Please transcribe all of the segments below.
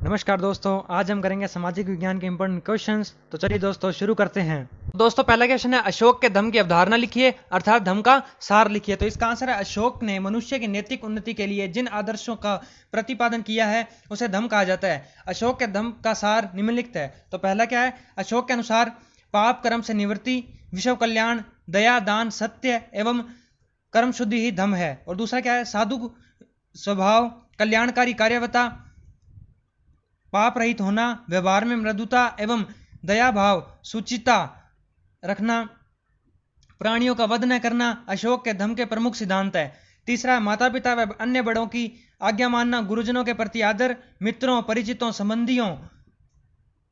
नमस्कार दोस्तों, आज हम करेंगे सामाजिक विज्ञान के इंपॉर्टेंट क्वेश्चंस। तो चलिए दोस्तों शुरू करते हैं। दोस्तों पहला क्वेश्चन है, अशोक के धम्म की अवधारणा लिखिए अर्थात धम्म का सार लिखिए। तो इसका आंसर है, अशोक ने मनुष्य की नैतिक उन्नति के लिए जिन आदर्शों का प्रतिपादन किया है उसे धम्म कहा जाता है। अशोक के धम्म का सार निम्नलिखित है। तो पहला क्या है, अशोक के अनुसार पाप कर्म से निवृत्ति, विश्व कल्याण, दया, दान, सत्य एवं कर्म शुद्धि ही धम्म है। और दूसरा क्या है, साधु स्वभाव, कल्याणकारी कार्यवता, पाप रहित होना, व्यवहार में मृदुता एवं दया भाव, सुचिता रखना, प्राणियों का वध न करना अशोक के धम्म के प्रमुख सिद्धांत है। तीसरा, माता पिता व अन्य बड़ों की आज्ञा मानना, गुरुजनों के प्रति आदर, मित्रों, परिचितों, संबंधियों,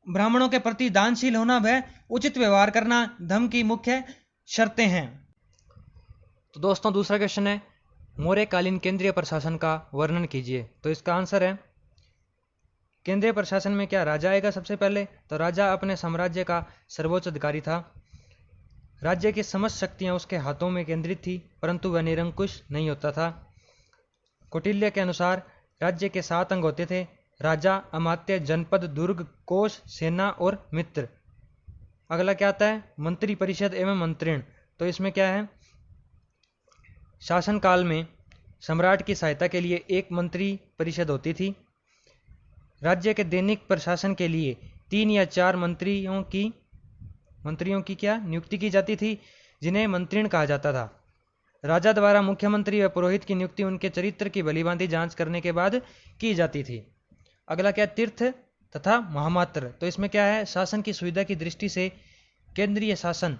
ब्राह्मणों के प्रति दानशील होना व उचित व्यवहार करना धम्म की मुख्य शर्तें हैं। तो दोस्तों दूसरा क्वेश्चन है, मौर्यकालीन केंद्रीय प्रशासन का वर्णन कीजिए। तो इसका आंसर है, केंद्रीय प्रशासन में क्या राजा आएगा सबसे पहले। तो राजा अपने साम्राज्य का सर्वोच्च अधिकारी था। राज्य की समस्त शक्तियां उसके हाथों में केंद्रित थी, परंतु वह निरंकुश नहीं होता था। कौटिल्य के अनुसार राज्य के 7 अंग होते थे: राजा, अमात्य, जनपद, दुर्ग, कोष, सेना और मित्र। अगला क्या आता है, मंत्री परिषद एवं मंत्रिण। तो इसमें क्या है, शासनकाल में सम्राट की सहायता के लिए एक मंत्री परिषद होती थी। राज्य के दैनिक प्रशासन के लिए 3 या 4 मंत्रियों की क्या नियुक्ति की जाती थी, जिन्हें मंत्रिण कहा जाता था। राजा द्वारा मुख्यमंत्री व पुरोहित की नियुक्ति उनके चरित्र की भलीभांति जांच करने के बाद की जाती थी। अगला क्या, तीर्थ तथा महामात्र। तो इसमें क्या है, शासन की सुविधा की दृष्टि से केंद्रीय शासन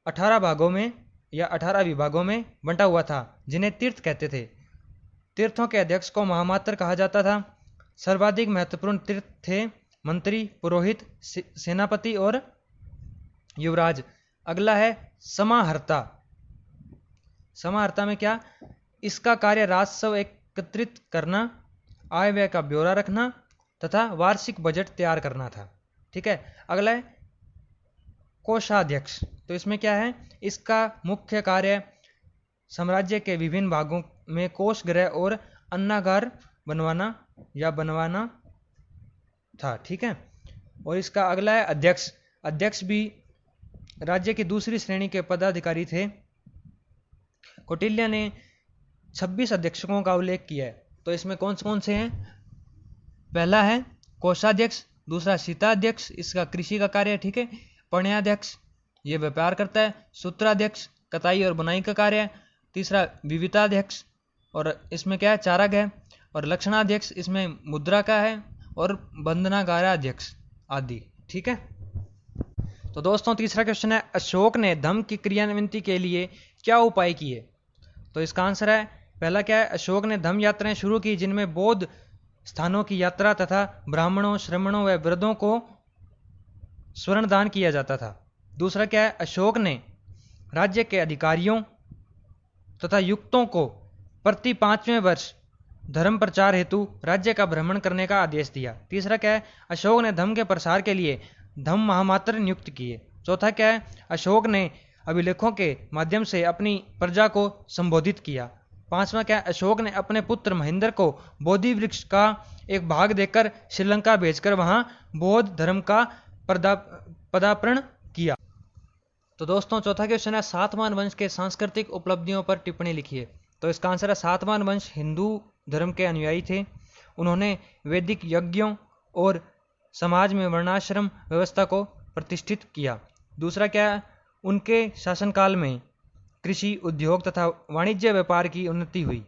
18 भागों में या 18 विभागों में बंटा हुआ था, जिन्हें तीर्थ कहते थे। तीर्थों के अध्यक्ष को महामात्र कहा जाता था। सर्वाधिक महत्वपूर्ण तीर्थ थे मंत्री, पुरोहित, सेनापति और युवराज। अगला है समाहर्ता। समाहर्ता में क्या, इसका कार्य राजस्व एकत्रित करना, आय व्यय का ब्यौरा रखना तथा वार्षिक बजट तैयार करना था। ठीक है। अगला है कोषाध्यक्ष। तो इसमें क्या है, इसका मुख्य कार्य साम्राज्य के विभिन्न भागों में कोष गृह और अन्नागार बनवाना था। ठीक है। और इसका अगला है अध्यक्ष। अध्यक्ष भी राज्य की दूसरी श्रेणी के पदाधिकारी थे। कौटिल्य ने 26 अध्यक्षों का उल्लेख किया है। तो इसमें कौन कौन से हैं, पहला है कोषाध्यक्ष, दूसरा शीताध्यक्ष, इसका कृषि का कार्य। ठीक है। पण्याध्यक्ष, ये व्यापार करता है। सूत्राध्यक्ष, कताई और बुनाई का कार्य। तीसरा विविताध्यक्ष, और इसमें क्या है, चारागाह। और लक्षणाध्यक्ष, इसमें मुद्रा का है। और बंधनागाराध्यक्ष आदि। ठीक है। तो दोस्तों तीसरा क्वेश्चन है, अशोक ने धम्म की क्रियान्विति के लिए क्या उपाय किए। तो इसका आंसर है, पहला क्या है, अशोक ने धम्म यात्राएं शुरू की, जिनमें बौद्ध स्थानों की यात्रा तथा ब्राह्मणों, श्रमणों व वृद्धों को स्वर्ण दान किया जाता था। दूसरा क्या है, अशोक ने राज्य के अधिकारियों तथा युक्तों को प्रति 5वें वर्ष धर्म प्रचार हेतु राज्य का भ्रमण करने का आदेश दिया। तीसरा क्या है, अशोक ने धम्म के प्रसार के लिए धम्म महामात्र नियुक्त किए। चौथा क्या है, अशोक ने अभिलेखों के माध्यम से अपनी प्रजा को संबोधित किया। पांचवा क्या है, अशोक ने अपने पुत्र महेंद्र को बोधि वृक्ष का एक भाग देकर श्रीलंका भेजकर वहां बौद्ध धर्म का पदार्पण किया। तो दोस्तों चौथा क्वेश्चन है, सातवाहन वंश के सांस्कृतिक उपलब्धियों पर टिप्पणी लिखिए। तो इसका आंसर है, सातवाहन वंश हिंदू धर्म के अनुयायी थे। उन्होंने वैदिक यज्ञों और समाज में वर्णाश्रम व्यवस्था को प्रतिष्ठित किया। दूसरा क्या है, उनके शासनकाल में कृषि, उद्योग तथा वाणिज्य व्यापार की उन्नति हुई।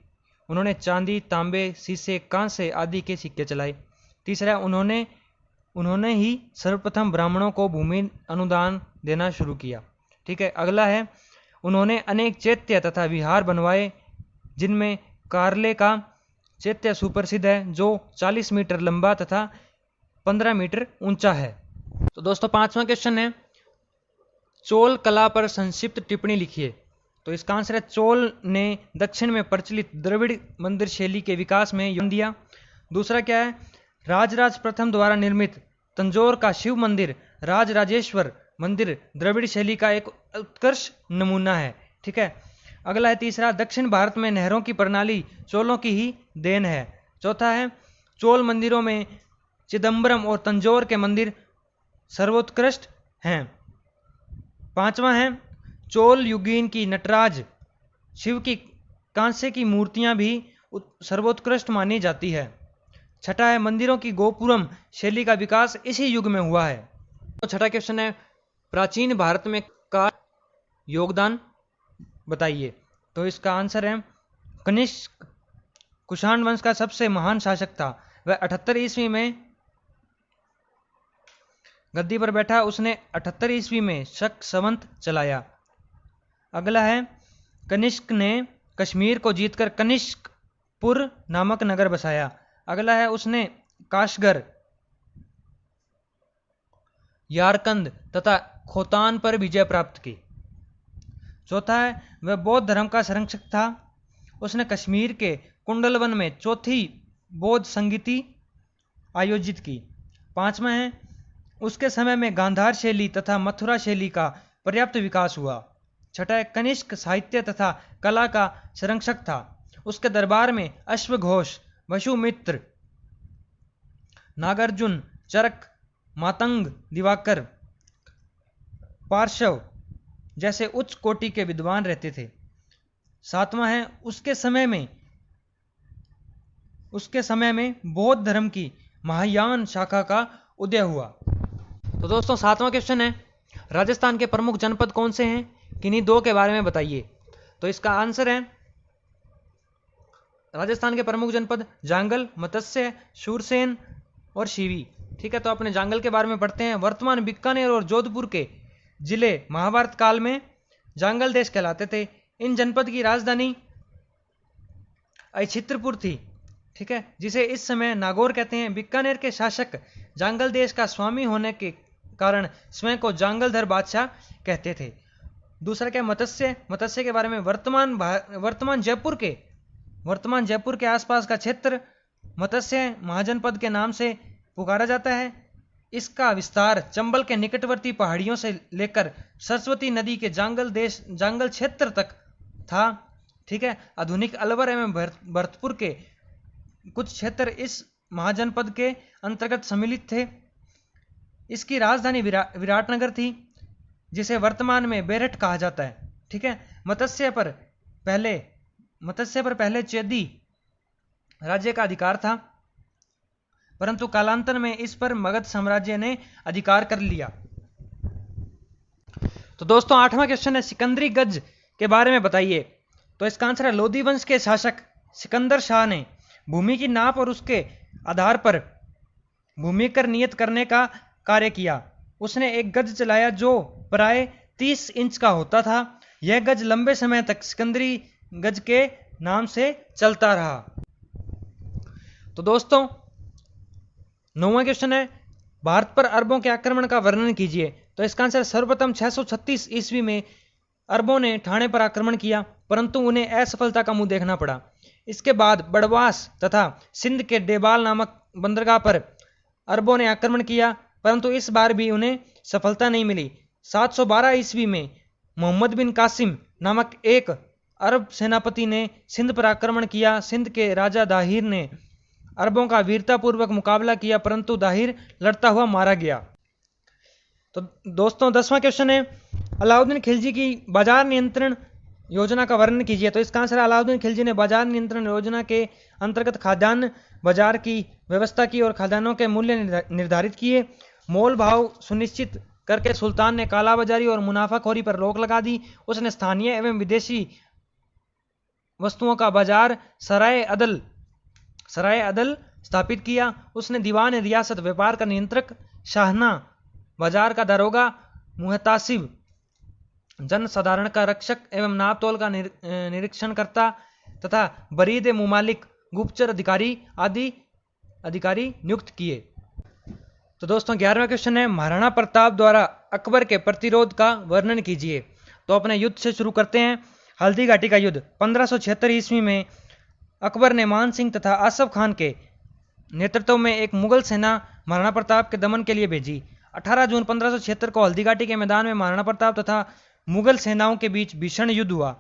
उन्होंने चांदी, तांबे, शीशे, कांसे आदि के सिक्के चलाए। तीसरा, उन्होंने ही सर्वप्रथम ब्राह्मणों को भूमि अनुदान देना शुरू किया। ठीक है। अगला है, उन्होंने अनेक चैत्य तथा विहार बनवाए, जिनमें कार्ले का चैत्य सुप्रसिद्ध है, जो 40 मीटर लंबा तथा 15 मीटर ऊंचा है। तो दोस्तों पांचवा क्वेश्चन है, चोल कला पर संक्षिप्त टिप्पणी लिखिए। तो इसका आंसर है, चोल ने दक्षिण में प्रचलित द्रविड़ मंदिर शैली के विकास में योगदान दिया। दूसरा क्या है, राजराज प्रथम द्वारा निर्मित तंजौर का शिव मंदिर राजराजेश्वर मंदिर द्रविड़ शैली का एक उत्कृष्ट नमूना है। ठीक है। अगला है तीसरा, दक्षिण भारत में नहरों की प्रणाली चोलों की ही देन है। चौथा है, चोल मंदिरों में चिदम्बरम और तंजौर के मंदिर सर्वोत्कृष्ट हैं। 5वां है चोल युगीन की नटराज शिव की कांसे की मूर्तियां भी सर्वोत्कृष्ट मानी जाती है। 6ठा है मंदिरों की गोपुरम शैली का विकास इसी युग में हुआ है। तो 6ठा क्वेश्चन है प्राचीन भारत में का योगदान बताइए। तो इसका आंसर है कनिष्क कुषाण वंश का सबसे महान शासक था। वह 78 ईस्वी में गद्दी पर बैठा। उसने 78 ईस्वी में शक संवत चलाया। अगला है कनिष्क ने कश्मीर को जीतकर कनिष्कपुर नामक नगर बसाया। अगला है उसने काशगर, यारकंद तथा खोतान पर विजय प्राप्त की। चौथा है वह बौद्ध धर्म का संरक्षक था। उसने कश्मीर के कुंडलवन में चौथी बौद्ध संगीति आयोजित की। 5वां है उसके समय में गांधार शैली तथा मथुरा शैली का पर्याप्त विकास हुआ। 6ठा है कनिष्क साहित्य तथा कला का संरक्षक था। उसके दरबार में अश्वघोष, वसुमित्र, नागार्जुन, चरक, मातंग, दिवाकर, पार्श्व जैसे उच्च कोटि के विद्वान रहते थे। 7वां है उसके समय में बौद्ध धर्म की महायान शाखा का उदय हुआ। तो दोस्तों 7वां क्वेश्चन है राजस्थान के प्रमुख जनपद कौन से हैं, किन्हीं दो के बारे में बताइए। तो इसका आंसर है राजस्थान के प्रमुख जनपद जांगल, मत्स्य, शूरसेन और शिवी। ठीक है, तो अपने जांगल के बारे में पढ़ते हैं। वर्तमान बीकानेर और जोधपुर के जिले महाभारत काल में जांगल देश कहलाते थे। इन जनपद की राजधानी अछित्रपुर थी। ठीक है, जिसे इस समय नागौर कहते हैं। बीकानेर के शासक जांगल देश का स्वामी होने के कारण स्वयं को जांगलधर बादशाह कहते थे। दूसरा क्या मत्स्य के बारे में वर्तमान जयपुर के आसपास का क्षेत्र मत्स्य महाजनपद के नाम से पुकारा जाता है। इसका विस्तार चंबल के निकटवर्ती पहाड़ियों से लेकर सरस्वती नदी के जांगल क्षेत्र तक था। ठीक है, आधुनिक अलवर एवं भरतपुर के कुछ क्षेत्र इस महाजनपद के अंतर्गत सम्मिलित थे। इसकी राजधानी विराटनगर थी, जिसे वर्तमान में बेरठ कहा जाता है। ठीक है, मत्स्य पर पहले चेदी राज्य का अधिकार था, परंतु कालांतर में इस पर मगध साम्राज्य ने अधिकार कर लिया। तो दोस्तों 8वां क्वेश्चन है सिकंदरी गज के बारे में बताइए। तो इसका आंसर है लोधी वंश के शासक सिकंदर शाह ने भूमि की नाप और उसके आधार पर भूमि कर नियत करने का कार्य किया। उसने एक गज चलाया जो प्राय 30 इंच का होता था। यह गज लंबे समय तक सिकंदरी गज के नाम से चलता रहा। तो दोस्तों 9वां क्वेश्चन है भारत पर अरबों के आक्रमण का वर्णन कीजिए। तो इसका आंसर सर्वप्रथम 636 ईस्वी में अरबों ने ठाणे पर आक्रमण किया, परंतु उन्हें असफलता का मुंह देखना पड़ा। इसके बाद बड़वास तथा सिंध के डेबाल नामक बंदरगाह पर अरबों ने आक्रमण किया, परंतु इस बार भी उन्हें सफलता नहीं मिली। 712 ईस्वी में मोहम्मद बिन कासिम नामक एक अरब सेनापति ने सिंध पर आक्रमण किया। सिंध के राजा दाहिर ने अरबों का वीरतापूर्वक मुकाबला किया, परंतु दाहिर लड़ता हुआ मारा गया। तो दोस्तों 10वां क्वेश्चन है अलाउद्दीन खिलजी की बाजार नियंत्रण योजना का वर्णन कीजिए। तो इसका आंसर अलाउद्दीन खिलजी ने बाजार नियंत्रण योजना के अंतर्गत खाद्यान्न बाजार की व्यवस्था की और खाद्यान्नों के मूल्य निर्धारित किए। मोल भाव सुनिश्चित करके सुल्तान ने कालाबाजारी और मुनाफाखोरी पर रोक लगा दी। उसने स्थानीय एवं विदेशी वस्तुओं का बाजार सराय अदल स्थापित किया। उसने दीवान रियासत व्यापार का नियंत्रक, शाहना बाजार का दारोगा, मुहतासिब जनसाधारण का रक्षक एवं नापतोल का निरीक्षण करता तथा बरीद मुमालिक गुप्तचर अधिकारी आदि अधिकारी नियुक्त किए। तो दोस्तों 11वां क्वेश्चन है महाराणा प्रताप द्वारा अकबर के प्रतिरोध का वर्णन कीजिए। तो अपने युद्ध से शुरू करते हैं। हल्दी घाटी का युद्ध 1576 ईस्वी में अकबर ने मान सिंह तथा आसफ खान के नेतृत्व में एक मुगल सेना महाराणा प्रताप के दमन के लिए भेजी। 18 जून 1576 को हल्दी घाटी के मैदान में महाराणा प्रताप तथा मुगल सेनाओं के बीच भीषण युद्ध हुआ।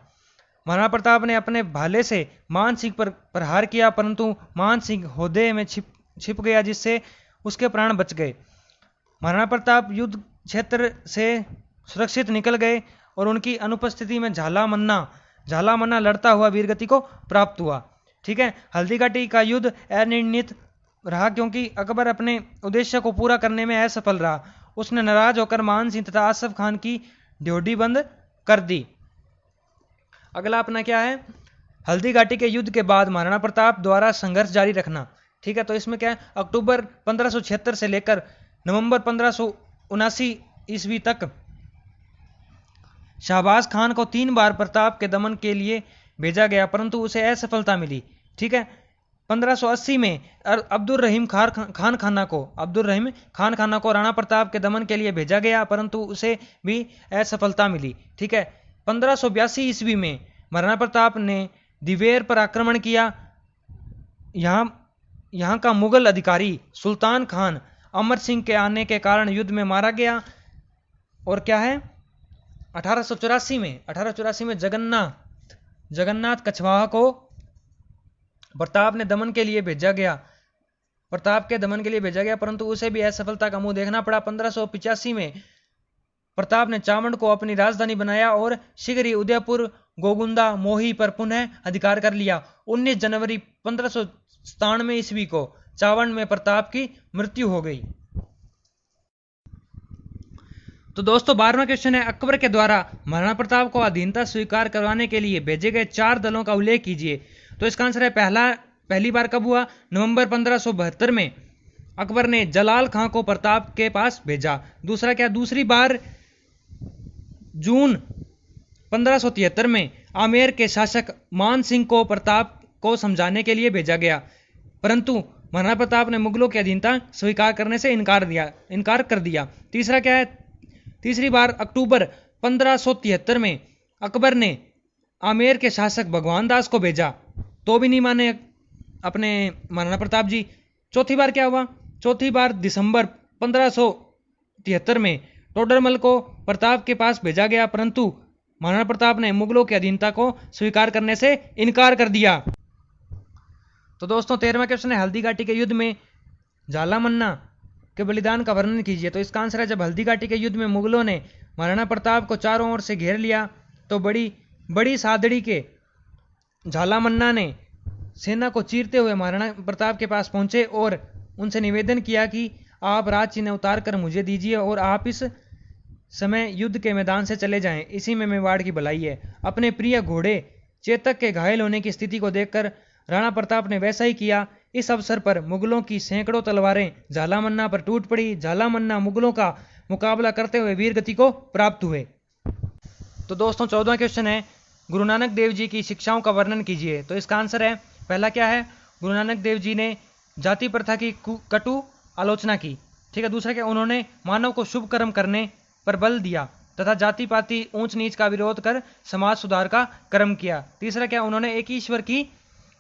महाराणा प्रताप ने अपने भाले से मान सिंह पर प्रहार किया, परंतु मान सिंह होदे में छिप गया, जिससे उसके प्राण बच गए। महाराणा प्रताप युद्ध क्षेत्र से सुरक्षित निकल गए और उनकी अनुपस्थिति में झाला मन्ना लड़ता हुआ वीरगति को प्राप्त हुआ। ठीक है, हल्दी घाटी का युद्ध अनिर्णित रहा क्योंकि अकबर अपने उद्देश्य को पूरा करने में असफल रहा। उसने नाराज होकर मान सिंह तथा आसफ खान की ड्योढ़ी बंद कर दी। अगला अपना क्या है, हल्दी घाटी के युद्ध के बाद महाराणा प्रताप द्वारा संघर्ष जारी रखना। ठीक है, तो इसमें क्या है, अक्टूबर 1576 से लेकर नवंबर 1579 ईस्वी तक शाहबाज खान को 3 बार प्रताप के दमन के लिए भेजा गया परंतु उसे असफलता मिली। ठीक है, 1580 में अब्दुल रहीम खान खाना को राणा प्रताप के दमन के लिए भेजा गया परंतु उसे भी असफलता मिली। ठीक है, 1582 ईस्वी में महाराणा प्रताप ने दिवेर पर आक्रमण किया। यहाँ का मुगल अधिकारी सुल्तान खान अमर सिंह के आने के कारण युद्ध में मारा गया। और क्या है, 1884 में जगन्नाथ कछवाहा को प्रताप के दमन के लिए भेजा गया परंतु उसे भी असफलता का मुंह देखना पड़ा। 1585 में प्रताप ने चावंड को अपनी राजधानी बनाया और शीघ्र ही उदयपुर, गोगुंदा, मोही पर पुनः अधिकार कर लिया। 19 जनवरी 1597 ईस्वी को चावंड में प्रताप की मृत्यु हो गई। तो दोस्तों 12वां क्वेश्चन है, अकबर के द्वारा महाराणा प्रताप को अधीनता स्वीकार करवाने के लिए भेजे गए 4 दलों का उल्लेख कीजिए। तो इसका आंसर है पहली बार कब हुआ, नवंबर 1572 में अकबर ने जलाल खां को प्रताप के पास भेजा। दूसरा क्या, दूसरी बार जून 1573 में आमेर के शासक मान सिंह को प्रताप को समझाने के लिए भेजा गया परंतु महाराणा प्रताप ने मुगलों की अधीनता स्वीकार करने से इनकार कर दिया। तीसरा क्या है, तीसरी बार अक्टूबर 1573 में अकबर ने आमेर के शासक भगवान दास को भेजा तो भी नहीं माने अपने महाराणा प्रताप जी। चौथी बार क्या हुआ, चौथी बार दिसंबर 1573 में टोडरमल को प्रताप के पास भेजा गया परंतु महाराणा प्रताप ने मुगलों की अधीनता को स्वीकार करने से इनकार कर दिया। तो दोस्तों 13वां क्वेश्चन है, हल्दी घाटी के युद्ध में झाला मन्ना के बलिदान का वर्णन कीजिए। तो इसका आंसर है, जब हल्दी घाटी के युद्ध में मुगलों ने महाराणा प्रताप को चारों ओर से घेर लिया तो बड़ी सादड़ी के झाला मन्ना ने सेना को चीरते हुए महाराणा प्रताप के पास पहुंचे और उनसे निवेदन किया कि आप राज चिन्ह उतार कर मुझे दीजिए और आप इस समय युद्ध के मैदान से चले जाएं, इसी में मेवाड़ की भलाई है। अपने प्रिय घोड़े चेतक के घायल होने की स्थिति को देखकर राणा प्रताप ने वैसा ही किया। इस अवसर पर मुगलों की सैकड़ों तलवारें झाला मन्ना पर टूट पड़ी। झाला मन्ना मुगलों का मुकाबला करते हुए वीरगति को प्राप्त हुए। तो दोस्तों 14वां क्वेश्चन है, गुरु नानक देव जी की शिक्षाओं का वर्णन कीजिए। तो इसका आंसर है, पहला क्या है, गुरु नानक देव जी ने जाति प्रथा की कटु आलोचना की। ठीक है, दूसरा क्या, उन्होंने मानव को शुभ कर्म करने पर बल दिया तथा जाति पाति ऊंच नीच का विरोध कर समाज सुधार का कर्म किया। तीसरा क्या, उन्होंने एक ईश्वर की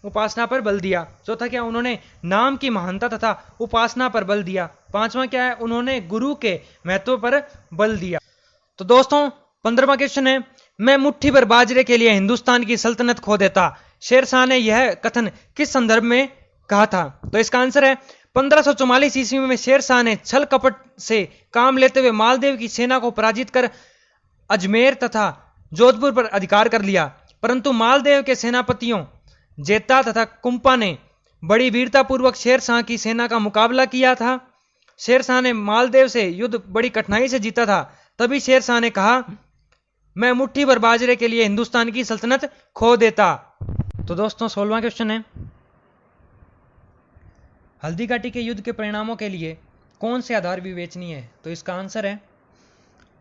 उपासना पर बल दिया। चौथा क्या, उन्होंने नाम की महानता तथा उपासना पर बल दिया। पांचवा क्या है, उन्होंने गुरु के महत्व पर बल दिया। तो दोस्तों 15वां क्वेश्चन है, मैं मुट्ठी भर बाजरे के लिए हिंदुस्तान की सल्तनत खो देता, शेरशाह ने यह कथन किस संदर्भ में कहा था। तो इसका आंसर है, 1544 ईस्वी में शेरशाह ने छल कपट से काम लेते हुए मालदेव की सेना को पराजित कर अजमेर तथा जोधपुर पर अधिकार कर लिया परंतु मालदेव के सेनापतियों जेता तथा कुंपा ने बड़ी वीरतापूर्वक शेरशाह की सेना का मुकाबला किया था। शेरशाह ने मालदेव से युद्ध बड़ी कठिनाई से जीता था। तभी शेरशाह ने कहा, मैं मुट्ठी भर बाजरे के लिए हिंदुस्तान की सल्तनत खो देता। तो दोस्तों 16वां क्वेश्चन है, हल्दी घाटी के युद्ध के परिणामों के लिए कौन से आधार विवेचनीय है। तो इसका आंसर है,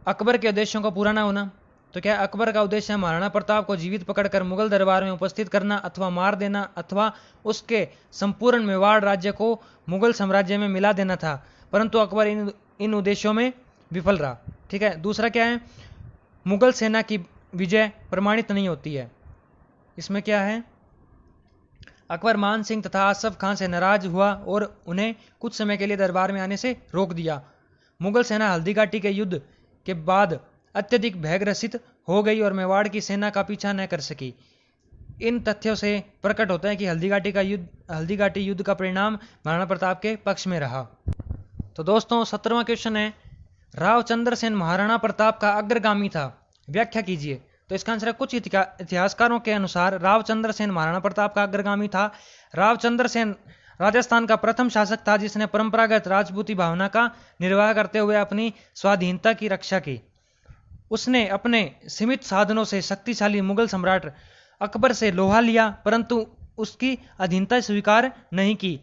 अकबर के उद्देश्यों को पूरा न होना। तो क्या अकबर का उद्देश्य महाराणा प्रताप को जीवित पकड़कर मुगल दरबार में उपस्थित करना अथवा मार देना अथवा उसके संपूर्ण मेवाड़ राज्य को मुगल साम्राज्य में मिला देना था परंतु अकबर इन उद्देश्यों में विफल रहा। ठीक है, दूसरा क्या है, मुगल सेना की विजय प्रमाणित नहीं होती है। इसमें क्या है, अकबर मान सिंह तथा आसफ खान से नाराज हुआ और उन्हें कुछ समय के लिए दरबार में आने से रोक दिया। मुगल सेना हल्दी घाटी के युद्ध के बाद अत्यधिक भयग्रसित हो गई और मेवाड़ की सेना का पीछा न कर सकी। इन तथ्यों से प्रकट होता है कि हल्दी घाटी युद्ध का परिणाम महाराणा प्रताप के पक्ष में रहा। तो दोस्तों 17वां क्वेश्चन है, राव चंद्रसेन महाराणा प्रताप का अग्रगामी था, व्याख्या कीजिए। तो इसका आंसर है, कुछ इतिहासकारों के अनुसार राव चंद्रसेन महाराणा प्रताप का अग्रगामी था। राव चंद्रसेन राजस्थान का प्रथम शासक था जिसने परंपरागत राजपूती भावना का निर्वाह करते हुए अपनी स्वाधीनता की रक्षा की। उसने अपने सीमित साधनों से शक्तिशाली मुगल सम्राट अकबर से लोहा लिया, परंतु उसकी अधीनता स्वीकार नहीं की।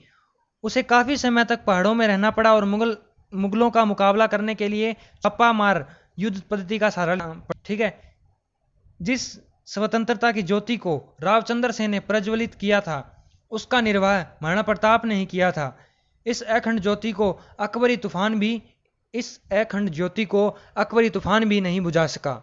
उसे काफी समय तक पहाड़ों में रहना पड़ा और मुगलों का मुकाबला करने के लिए छप्पा मार युद्ध पद्धति का सहारा लिया। ठीक है, जिस स्वतंत्रता की ज्योति को रावचंद्र सेन ने प्रज्वलित किया था उसका निर्वाह महाराणा प्रताप ने ही किया था। इस अखंड ज्योति को अकबरी तूफान भी नहीं बुझा सका।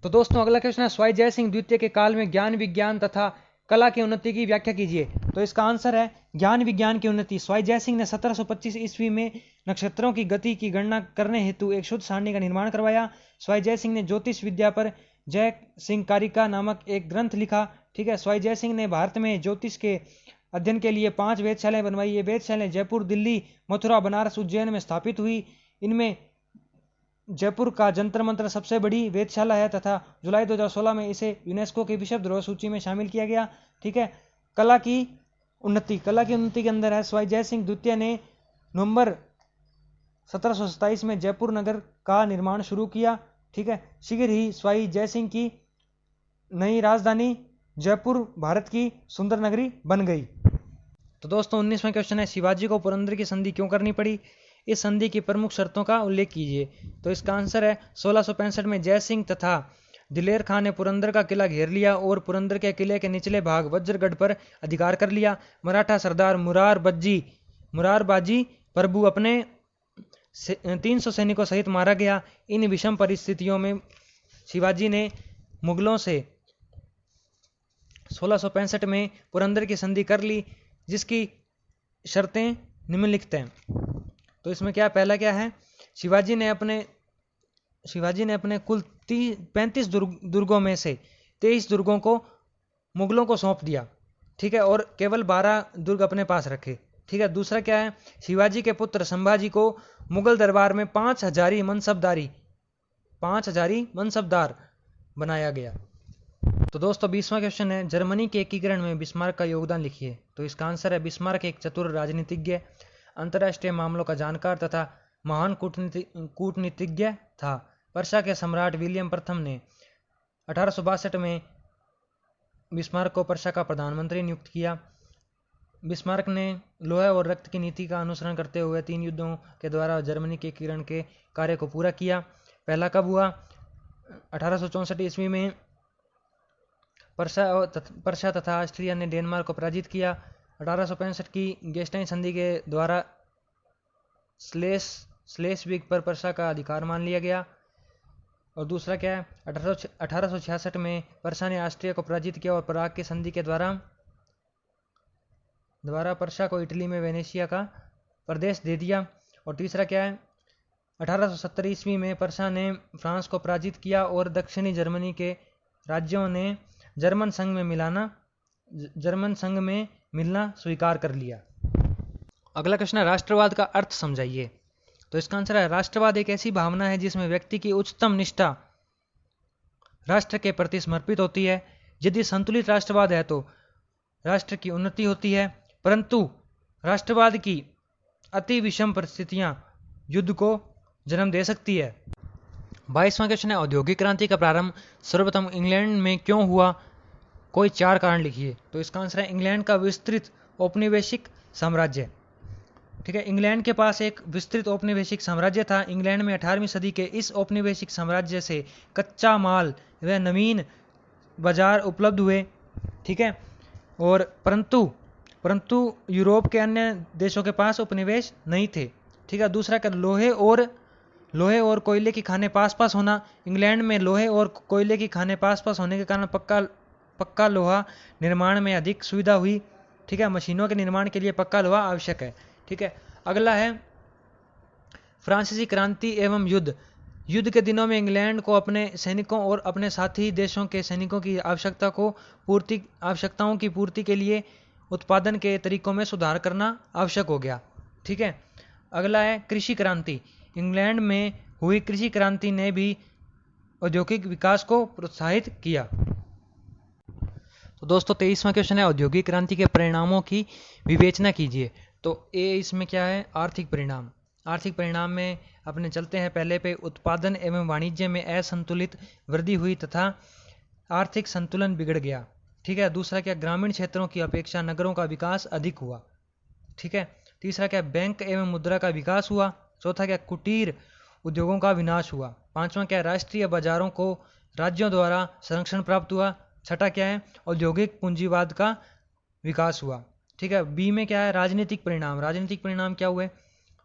तो दोस्तों अगला क्वेश्चन है, स्वाई जय सिंह द्वितीय के काल में ज्ञान विज्ञान तथा कला की उन्नति की व्याख्या कीजिए। तो इसका आंसर है, ज्ञान विज्ञान की उन्नति। स्वाई जय सिंह ने 1725 ईस्वी में नक्षत्रों की गति की गणना करने हेतु एक शुद्ध सारणी का निर्माण करवाया। स्वाई जय सिंह ने ज्योतिष विद्या पर जय सिंह कारिका नामक एक ग्रंथ लिखा। ठीक है, स्वाई जय सिंह ने भारत में ज्योतिष के अध्ययन के लिए 5 वेधशालाएं बनवाई। ये वेधशालाएं जयपुर, दिल्ली, मथुरा, बनारस, उज्जैन में स्थापित हुई। इनमें जयपुर का जंतर मंतर सबसे बड़ी वेधशाला है तथा जुलाई 2016 में इसे यूनेस्को की विश्व धरोहर सूची में शामिल किया गया। ठीक है, कला की उन्नति के अंदर है, स्वाई जय सिंह द्वितीय ने नवंबर 1727 में जयपुर नगर का निर्माण शुरू किया। ठीक है, शीघ्र ही स्वाई जय सिंह की नई राजधानी जयपुर भारत की सुंदर नगरी बन गई। तो दोस्तों 19वां क्वेश्चन है, शिवाजी को पुरंदर की संधि क्यों करनी पड़ी? इस संधि की प्रमुख शर्तों का उल्लेख कीजिए। तो इसका आंसर है, 1665 में जय सिंह तथा दिलेर खां ने पुरंदर का किला घेर लिया और पुरंदर के किले के निचले भाग वज्रगढ़ पर अधिकार कर लिया। मराठा सरदार मुरारबाजी प्रभु अपने 300 सैनिकों सहित मारा गया। इन विषम परिस्थितियों में शिवाजी ने मुगलों से 1665 में पुरंदर की संधि कर ली, जिसकी शर्तें निम्नलिखित हैं। तो इसमें क्या, पहला क्या है, शिवाजी ने अपने कुल 35 दुर्गों में से 23 दुर्गों को मुगलों को सौंप दिया। ठीक है, और केवल 12 दुर्ग अपने पास रखे। ठीक है, दूसरा क्या है, शिवाजी के पुत्र संभाजी को मुगल दरबार में 5000 मनसबदार बनाया गया। तो दोस्तों 20वां क्वेश्चन है, जर्मनी के एकीकरण में बिस्मार्क का योगदान लिखिए। तो इसका आंसर है, बिस्मार्क एक चतुर राजनीतिज्ञ, अंतर्राष्ट्रीय मामलों का जानकार तथा महान कूटनीतिज्ञ था। पर्शिया के सम्राट विलियम प्रथम ने 1862 में बिस्मार्क को पर्शिया का प्रधानमंत्री नियुक्त किया। बिस्मार्क ने लोहे और रक्त की नीति का अनुसरण करते हुए 3 युद्धों के द्वारा जर्मनी के एकीकरण के कार्य को पूरा किया। पहला कब हुआ? 1864 ईस्वी में पर्शिया तथा ऑस्ट्रिया ने डेनमार्क को पराजित किया। 1865 की गेस्टाइन संधि के द्वारा स्लेस्विग पर पर्शिया का अधिकार मान लिया गया। और दूसरा क्या है, 1866 में पर्शिया ने ऑस्ट्रिया को पराजित किया और पराग की संधि के द्वारा पर्शिया को इटली में वेनेशिया का प्रदेश दे दिया। और तीसरा क्या है, 1870 ईस्वी में पर्शिया ने फ्रांस को पराजित किया और दक्षिणी जर्मनी के राज्यों ने जर्मन संघ में मिलना स्वीकार कर लिया। अगला क्वेश्चन है, राष्ट्रवाद का अर्थ समझाइए। तो इसका आंसर है, राष्ट्रवाद एक ऐसी भावना है जिसमें व्यक्ति की उच्चतम निष्ठा राष्ट्र के प्रति समर्पित होती है। यदि संतुलित राष्ट्रवाद है तो राष्ट्र की उन्नति होती है, परंतु राष्ट्रवाद की अति विषम परिस्थितियां युद्ध को जन्म दे सकती है। 22वां क्वेश्चन है, औद्योगिक क्रांति का प्रारंभ सर्वप्रथम इंग्लैंड में क्यों हुआ? कोई 4 कारण लिखिए। तो इसका आंसर है, इंग्लैंड का विस्तृत औपनिवेशिक साम्राज्य। ठीक है, इंग्लैंड के पास एक विस्तृत औपनिवेशिक साम्राज्य था। इंग्लैंड में 18वीं सदी के इस औपनिवेशिक साम्राज्य से कच्चा माल व नवीन बाजार उपलब्ध हुए। ठीक है, और परंतु यूरोप के अन्य देशों के पास उपनिवेश नहीं थे। ठीक है, दूसरा क्या, लोहे और कोयले की खानें पास होना। इंग्लैंड में लोहे और कोयले की खानें पास होने के कारण पक्का लोहा निर्माण में अधिक सुविधा हुई। ठीक है, मशीनों के निर्माण के लिए पक्का लोहा आवश्यक है। ठीक है, अगला है फ्रांसीसी क्रांति एवं युद्ध के दिनों में इंग्लैंड को अपने सैनिकों और अपने साथी देशों के सैनिकों की आवश्यकताओं की पूर्ति के लिए उत्पादन के तरीकों में सुधार करना आवश्यक हो गया। ठीक है, अगला है कृषि क्रांति। इंग्लैंड में हुई कृषि क्रांति ने भी औद्योगिक विकास को प्रोत्साहित किया। तो दोस्तों 23वां क्वेश्चन है औद्योगिक क्रांति के परिणामों की विवेचना कीजिए। तो ए इसमें क्या है, आर्थिक परिणाम। आर्थिक परिणाम में अपने चलते हैं पहले पे, उत्पादन एवं वाणिज्य में असंतुलित वृद्धि हुई तथा आर्थिक संतुलन बिगड़ गया। ठीक है। दूसरा क्या, ग्रामीण क्षेत्रों की अपेक्षा नगरों का विकास अधिक हुआ। ठीक है। तीसरा क्या, बैंक एवं मुद्रा का विकास हुआ। चौथा क्या, कुटीर उद्योगों का विनाश हुआ। पांचवा क्या, राष्ट्रीय बाजारों को राज्यों द्वारा संरक्षण प्राप्त हुआ। छठा क्या है, औद्योगिक पूंजीवाद का विकास हुआ। ठीक है। बी में क्या है, राजनीतिक परिणाम। राजनीतिक परिणाम क्या हुए,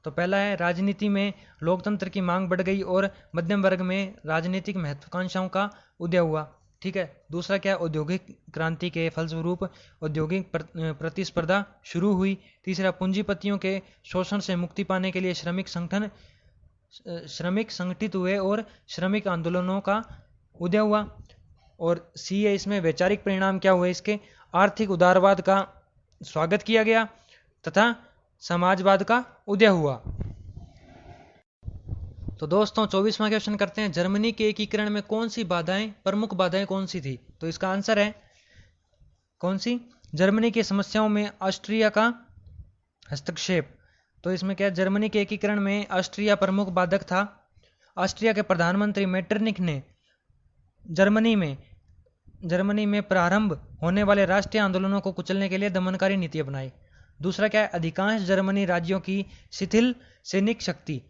तो पहला है राजनीति में लोकतंत्र की मांग बढ़ गई और मध्यम वर्ग में राजनीतिक महत्वाकांक्षाओं का उदय हुआ। ठीक है। दूसरा क्या है, औद्योगिक क्रांति के फलस्वरूप औद्योगिक प्रतिस्पर्धा शुरू हुई। तीसरा, पूंजीपतियों के शोषण से मुक्ति पाने के लिए श्रमिक संगठित हुए और श्रमिक आंदोलनों का उदय हुआ। और सी है इसमें वैचारिक परिणाम क्या हुए इसके, आर्थिक उदारवाद का स्वागत किया गया तथा समाजवाद का उदय हुआ। तो दोस्तों 24वां क्वेश्चन करते हैं, जर्मनी के एकीकरण में कौन सी बाधाएं, प्रमुख बाधाएं कौन सी थी। तो इसका आंसर है कौन सी, जर्मनी की समस्याओं में ऑस्ट्रिया का हस्तक्षेप। तो इसमें क्या, जर्मनी के एकीकरण में ऑस्ट्रिया प्रमुख बाधक था। ऑस्ट्रिया के प्रधानमंत्री मेटरनिख ने जर्मनी में प्रारंभ होने वाले राष्ट्रीय आंदोलनों को कुचलने के लिए दमनकारी नीति अपनाई। दूसरा क्या है, अधिकांश जर्मनी राज्यों की शिथिल सैनिक शक्ति।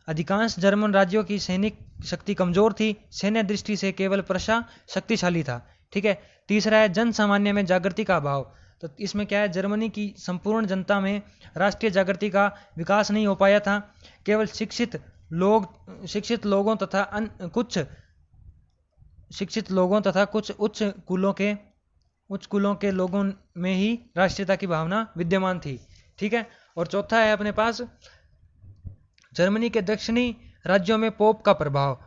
अधिकांश जर्मन राज्यों की सैनिक शक्ति कमजोर थी, सैन्य दृष्टि से केवल प्रशा शक्तिशाली था। ठीक है। तीसरा है, जन सामान्य में जागृति का अभाव। तो इसमें क्या है, जर्मनी की संपूर्ण जनता में राष्ट्रीय जागृति का विकास नहीं हो पाया था। केवल शिक्षित लोगों तथा कुछ उच्च कुलों के लोगों में ही राष्ट्रीयता की भावना विद्यमान थी। ठीक है। और चौथा है अपने पास, जर्मनी के दक्षिणी राज्यों में पोप का प्रभाव।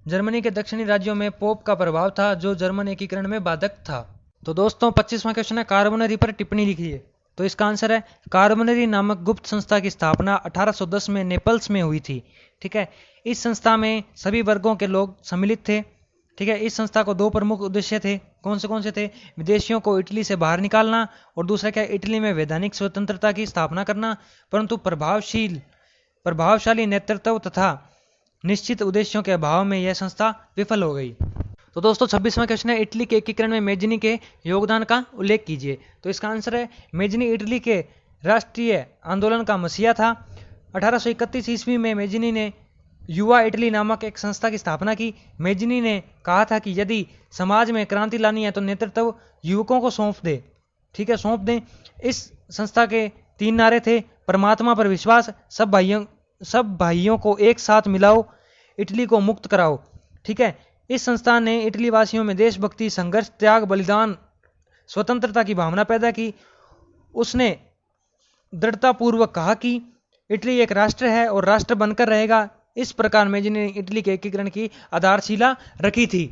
जर्मनी के दक्षिणी राज्यों में पोप का प्रभाव था जो जर्मन एकीकरण में बाधक था। तो दोस्तों 25वां क्वेश्चन है, कार्बोनरी पर टिप्पणी लिखिए। तो इसका आंसर है, कार्बोनरी नामक गुप्त संस्था की स्थापना 1810 में नेपल्स में हुई थी। ठीक है। इस संस्था में सभी वर्गों के लोग सम्मिलित थे। ठीक है। इस संस्था को दो प्रमुख उद्देश्य थे। कौन से थे, विदेशियों को इटली से बाहर निकालना और दूसरा क्या, इटली में वैधानिक स्वतंत्रता की स्थापना करना। परंतु प्रभावशाली नेतृत्व तथा निश्चित उद्देश्यों के अभाव में यह संस्था विफल हो गई। तो दोस्तों 26वां क्वेश्चन है, इटली के एकीकरण में मेजनी के योगदान का उल्लेख कीजिए। तो इसका आंसर है, मेजनी इटली के राष्ट्रीय आंदोलन का मसीहा था। 1831 ईस्वी में मेजनी ने युवा इटली नामक एक संस्था की स्थापना की। मेजनी ने कहा था कि यदि समाज में क्रांति लानी है तो नेतृत्व युवकों को सौंप दें। इस संस्था के 3 नारे थे, परमात्मा पर विश्वास, सब भाइयों को एक साथ मिलाओ, इटली को मुक्त कराओ। ठीक है। इस संस्था ने इटली वासियों में देशभक्ति, संघर्ष, त्याग, बलिदान, स्वतंत्रता की भावना पैदा की। उसने दृढ़तापूर्वक कहा कि इटली एक राष्ट्र है और राष्ट्र बनकर रहेगा। इस प्रकार मेजनी ने इटली के एकीकरण की आधारशिला रखी थी।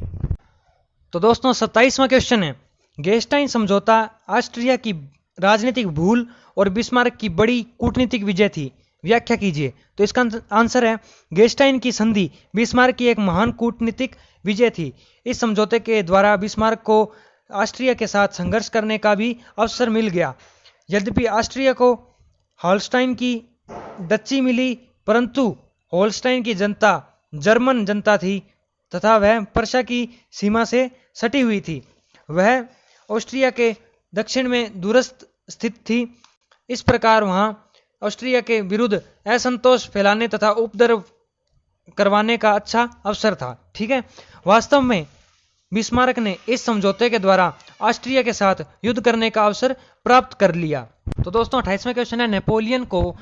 तो दोस्तों 27वां क्वेश्चन है, गेस्टाइन समझौता ऑस्ट्रिया की राजनीतिक भूल और बिस्मार्क की बड़ी कूटनीतिक विजय थी, व्याख्या कीजिए। तो इसका आंसर है, गेस्टाइन की संधि बिस्मार्क की एक महान कूटनीतिक विजय थी। इस समझौते के द्वारा बिस्मार्क को ऑस्ट्रिया के साथ संघर्ष करने का भी अवसर मिल गया। यद्यपि ऑस्ट्रिया को हॉलस्टाइन की डच्ची मिली, परंतु हॉलस्टाइन की जनता जर्मन जनता थी तथा वह पर्शिया की सीमा से सटी हुई थी। वह ऑस्ट्रिया के दक्षिण में दूरस्थ स्थित थी। इस प्रकार वहां ऑस्ट्रिया के विरुद्ध असंतोष फैलाने तथा उपद्रव करवाने का अच्छा अवसर था। ठीक है। वास्तव में बिस्मार्क ने इस समझौते के द्वारा ऑस्ट्रिया के साथ युद्ध करने का अवसर प्राप्त कर लिया। तो दोस्तों 28वां क्वेश्चन है, नेपोलियन को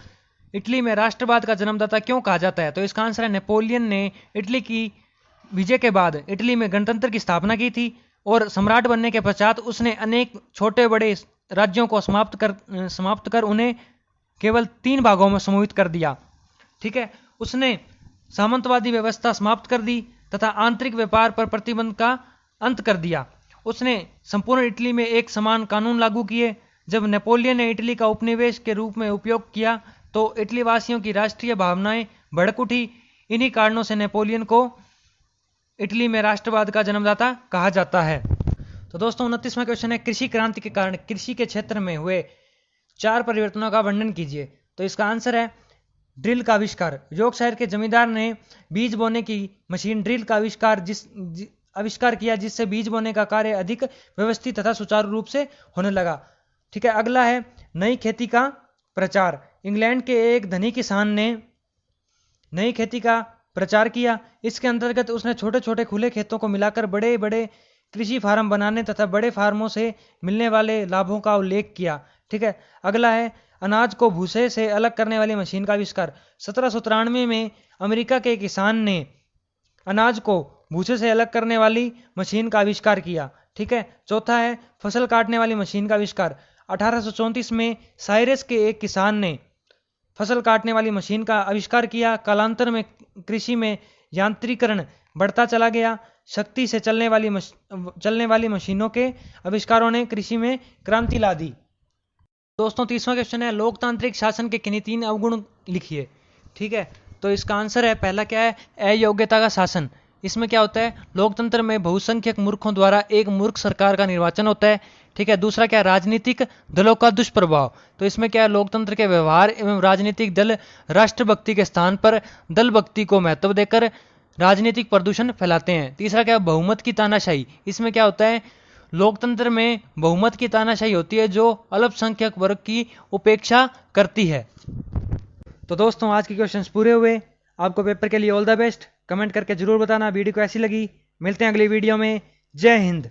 इटली में राष्ट्रवाद का जन्मदाता क्यों कहा जाता है। तो इसका आंसर है, नेपोलियन ने इटली की विजय के बाद इटली में गणतंत्र की स्थापना की थी और सम्राट बनने के पश्चात उसने अनेक छोटे बड़े राज्यों को समाप्त कर उन्हें केवल 3 भागों में समूहित कर दिया। ठीक है। उसने सामंतवादी व्यवस्था समाप्त कर दी तथा आंतरिक व्यापार पर प्रतिबंध का अंत कर दिया। उसने संपूर्ण इटली में एक समान कानून लागू किए। जब नेपोलियन ने इटली का उपनिवेश के रूप में उपयोग किया तो इटली वासियों की राष्ट्रीय भावनाएं भड़क उठी। इन्हीं कारणों से नेपोलियन को इटली में राष्ट्रवाद का जन्मदाता कहा जाता है। तो दोस्तों 29वां क्वेश्चन है, कृषि क्रांति के कारण कृषि के क्षेत्र में हुए 4 परिवर्तनों का वर्णन कीजिए। तो इसका आंसर है ड्रिल का आविष्कार। योर्कशायर के जमींदार ने बीज बोने की मशीन ड्रिल का आविष्कार किया, जिससे बीज बोने का कार्य अधिक व्यवस्थित तथा सुचारू रूप से होने लगा। ठीक है, अगला है नई खेती का प्रचार। इंग्लैंड के एक धनी किसान ने नई खेती का प्रचार किया। इसके अंतर्गत उसने छोटे छोटे खुले खेतों को मिलाकर बड़े बड़े कृषि फार्म बनाने तथा बड़े फार्मों से मिलने वाले लाभों का उल्लेख किया। ठीक है, अगला है अनाज को भूसे से अलग करने वाली मशीन का आविष्कार। 1793 में अमेरिका के किसान ने अनाज को भूसे से अलग करने वाली मशीन का आविष्कार किया। ठीक है, चौथा है फसल काटने वाली मशीन का आविष्कार। 1834 में साइरस के एक किसान ने फसल काटने वाली मशीन का आविष्कार किया। कालांतर में कृषि में यांत्रिकरण बढ़ता चला गया। शक्ति से चलने वाली मशीनों के आविष्कारों ने कृषि में क्रांति ला दी। दोस्तों 30वां क्वेश्चन है, लोकतांत्रिक शासन के किन्हीं 3 अवगुण लिखिए। ठीक है, तो इसका आंसर है, पहला क्या है, अयोग्यता का शासन। इसमें क्या होता है, लोकतंत्र में बहुसंख्यक मूर्खों द्वारा एक मूर्ख सरकार का निर्वाचन होता है। ठीक है, दूसरा क्या है, राजनीतिक दलों का दुष्प्रभाव। तो इसमें क्या है, लोकतंत्र के व्यवहार एवं राजनीतिक दल राष्ट्रभक्ति के स्थान पर दल भक्ति को महत्व देकर राजनीतिक प्रदूषण फैलाते हैं। तीसरा क्या है, बहुमत की तानाशाही। इसमें क्या होता है, लोकतंत्र में बहुमत की तानाशाही होती है जो अल्पसंख्यक वर्ग की उपेक्षा करती है। तो दोस्तों आज के क्वेश्चंस पूरे हुए। आपको पेपर के लिए ऑल द बेस्ट। कमेंट करके जरूर बताना वीडियो कैसी लगी। मिलते हैं अगली वीडियो में। जय हिंद।